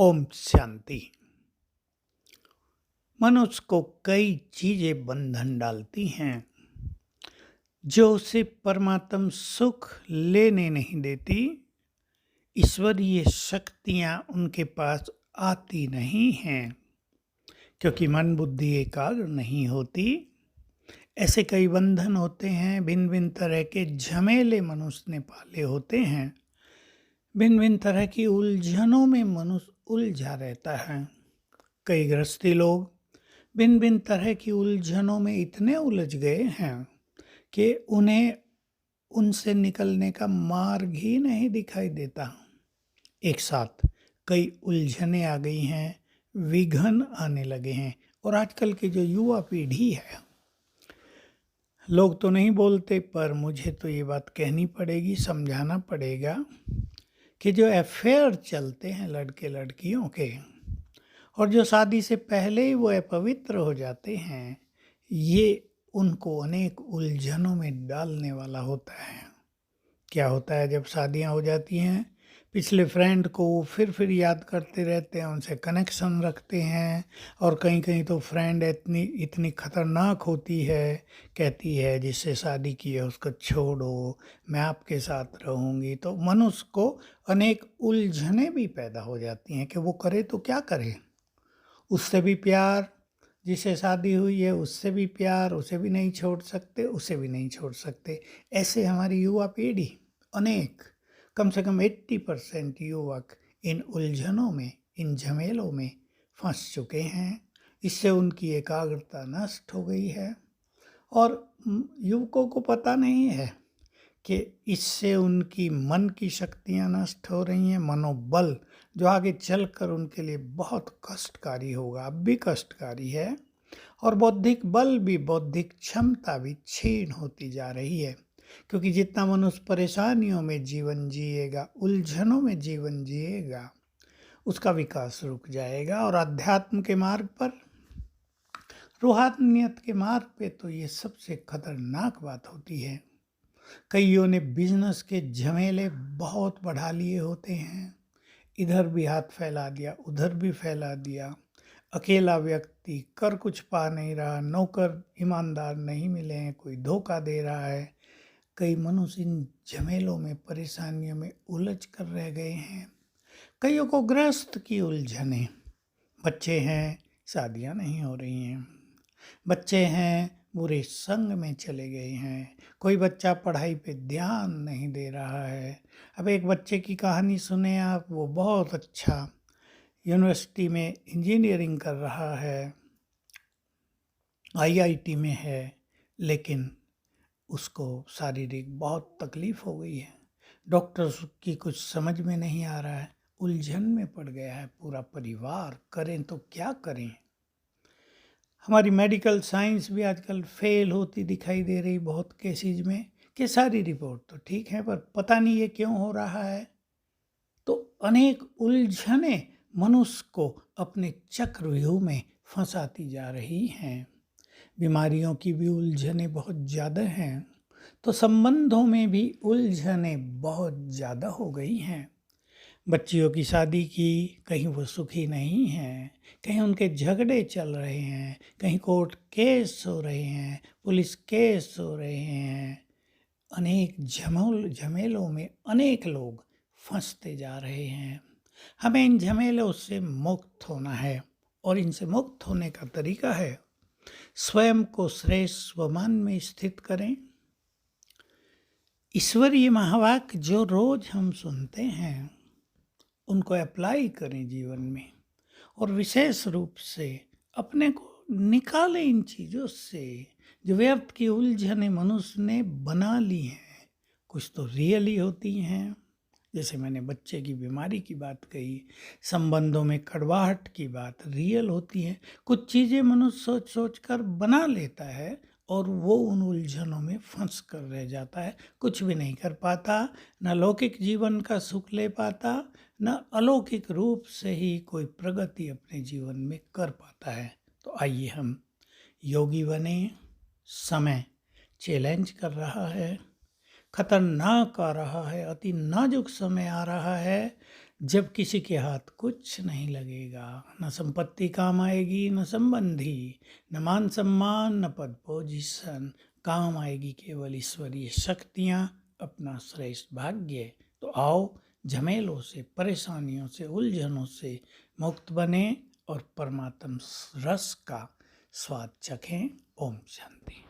ओम शांति। मनुष्य को कई चीजें बंधन डालती हैं जो उसे परमात्म सुख लेने नहीं देती। ईश्वरीय शक्तियां उनके पास आती नहीं हैं क्योंकि मन बुद्धि एकाग्र नहीं होती। ऐसे कई बंधन होते हैं, भिन्न भिन्न तरह के झमेले मनुष्य ने पाले होते हैं। भिन्न भिन्न तरह की उलझनों में मनुष्य उलझा रहता है। कई गृहस्थी लोग भिन्न भिन्न तरह की उलझनों में इतने उलझ गए हैं कि उन्हें उनसे निकलने का मार्ग ही नहीं दिखाई देता। एक साथ कई उलझनें आ गई हैं, विघ्न आने लगे हैं। और आजकल की जो युवा पीढ़ी है, लोग तो नहीं बोलते पर मुझे तो ये बात कहनी पड़ेगी, समझाना पड़ेगा कि जो अफेयर चलते हैं लड़के लड़कियों के, और जो शादी से पहले ही वो अपवित्र हो जाते हैं, ये उनको अनेक उलझनों में डालने वाला होता है। क्या होता है, जब शादियां हो जाती हैं, पिछले फ्रेंड को वो फिर याद करते रहते हैं, उनसे कनेक्शन रखते हैं। और कहीं कहीं तो फ्रेंड इतनी खतरनाक होती है, कहती है जिससे शादी की है उसको छोड़ो, मैं आपके साथ रहूँगी। तो मनुष्य को अनेक उलझनें भी पैदा हो जाती हैं कि वो करे तो क्या करे। उससे भी प्यार, जिससे शादी हुई है उससे भी प्यार, उसे भी नहीं छोड़ सकते, उसे भी नहीं छोड़ सकते। ऐसे हमारी युवा पीढ़ी अनेक, कम से कम 80% युवक इन उलझनों में, इन झमेलों में फंस चुके हैं। इससे उनकी एकाग्रता नष्ट हो गई है और युवकों को पता नहीं है कि इससे उनकी मन की शक्तियां नष्ट हो रही हैं। मनोबल जो आगे चलकर उनके लिए बहुत कष्टकारी होगा, अब भी कष्टकारी है। और बौद्धिक बल भी, बौद्धिक क्षमता भी क्षीण होती जा रही है, क्योंकि जितना मनुष्य परेशानियों में जीवन जिएगा, उलझनों में जीवन जिएगा, उसका विकास रुक जाएगा। और अध्यात्म के मार्ग पर, रूहानियत के मार्ग पे तो ये सबसे खतरनाक बात होती है। कईयों ने बिजनेस के झमेले बहुत बढ़ा लिए होते हैं, इधर भी हाथ फैला दिया, उधर भी फैला दिया। अकेला व्यक्ति कर कुछ पा नहीं रहा, नौकर ईमानदार नहीं मिले हैं, कोई धोखा दे रहा है। कई मनुष्य इन झमेलों में, परेशानियों में उलझ कर रह गए हैं। कईयों को गृहस्थ की उलझने, बच्चे हैं, शादियां नहीं हो रही हैं, बच्चे हैं, बुरे संग में चले गए हैं, कोई बच्चा पढ़ाई पे ध्यान नहीं दे रहा है। अब एक बच्चे की कहानी सुने आप, वो बहुत अच्छा यूनिवर्सिटी में इंजीनियरिंग कर रहा है, आईआईटी में है, लेकिन उसको शारीरिक बहुत तकलीफ हो गई है। डॉक्टर की कुछ समझ में नहीं आ रहा है, उलझन में पड़ गया है पूरा परिवार। करें तो क्या करें। हमारी मेडिकल साइंस भी आजकल फेल होती दिखाई दे रही बहुत केसेज में, कि सारी रिपोर्ट तो ठीक है पर पता नहीं ये क्यों हो रहा है। तो अनेक उलझने मनुष्य को अपने चक्रव्यूह में फंसाती जा रही हैं। बीमारियों की भी उलझने बहुत ज़्यादा हैं, तो संबंधों में भी उलझने बहुत ज़्यादा हो गई हैं। बच्चियों की शादी की, कहीं वो सुखी नहीं हैं, कहीं उनके झगड़े चल रहे हैं, कहीं कोर्ट केस हो रहे हैं, पुलिस केस हो रहे हैं। अनेक झमेलों में अनेक लोग फंसते जा रहे हैं। हमें इन झमेलों से मुक्त होना है, और इनसे मुक्त होने का तरीका है स्वयं को श्रेष्ठ स्वमान में स्थित करें। ईश्वरीय महावाक्य जो रोज हम सुनते हैं उनको अप्लाई करें जीवन में, और विशेष रूप से अपने को निकालें इन चीज़ों से जो व्यर्थ की उलझने मनुष्य ने बना ली हैं। कुछ तो रियली होती हैं, जैसे मैंने बच्चे की बीमारी की बात कही, संबंधों में कड़वाहट की बात रियल होती है। कुछ चीज़ें मनुष्य सोच सोच कर बना लेता है और वो उन उलझनों में फंस कर रह जाता है, कुछ भी नहीं कर पाता, न लौकिक जीवन का सुख ले पाता, न अलौकिक रूप से ही कोई प्रगति अपने जीवन में कर पाता है। तो आइए हम योगी बने। समय चैलेंज कर रहा है, खतरनाक आ रहा है, अति नाजुक समय आ रहा है, जब किसी के हाथ कुछ नहीं लगेगा, न संपत्ति काम आएगी, न संबंधी, न मान सम्मान, न पद पोजीशन, काम आएगी केवल ईश्वरीय शक्तियाँ, अपना श्रेष्ठ भाग्य। तो आओ झमेलों से, परेशानियों से, उलझनों से मुक्त बने और परमात्म रस का स्वाद चखें। ओम शांति।